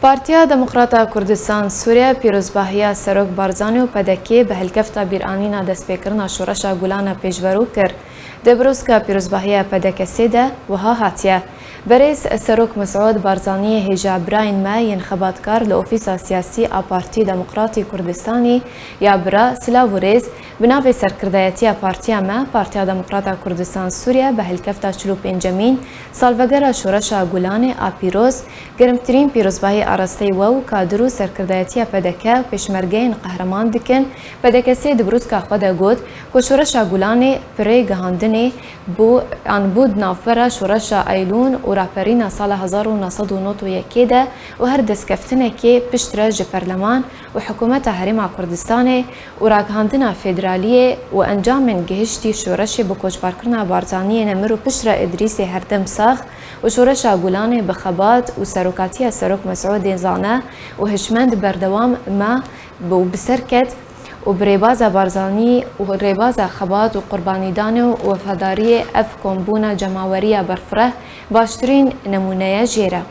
پارتیا دموکراتا کوردستان سوریه پیروزباهیا سروک بارزانی و پدکی به هلکفتا بیرانینا دست پیکرنا شورشا گولانا پیشورو کرد. دبروز که پیروزباهیا پدک سیده وها هاتیه. برئیس سروک مسعود بارزانی هجا براین ما ينخباتكار لأوفيسا سياسي a بارتي دموكراتي كردستاني يا برا سلاوريز بنابي سركردايتيا بارتيا ما بارتيا دموكراتا كردستان سوريا بهالكفتا شلو بنجامين سالفاغرا شورشا غولاني a بيروز گرمترین پیروزباهی آراستی و کادرو سرکردایتی پدکه پشمرگین قهرمان دکن پدکسی دبروز که خود گود که شورش گولانی پری گهاندنی بود نافبرا شورش ایلون و راپرین سال 1991 ده و هر دستکفتنه که پشترج پرلمان و حکومت حریم کردستان و راگهاندن فدرالیه و انجام گهشتی شورش بکوچبارکرنا بارزانی نمر و پشتر ادریس هردم ساخ و شورش گولانی بخبات و سروکاتی سروک مسعود زانه و هشمند بردوام ما بسرکت و بریباز بارزانی و ریباز خبات و قربانی دان و وفاداری اف کمبونا جماوری برفره باشترین نمونه جیره.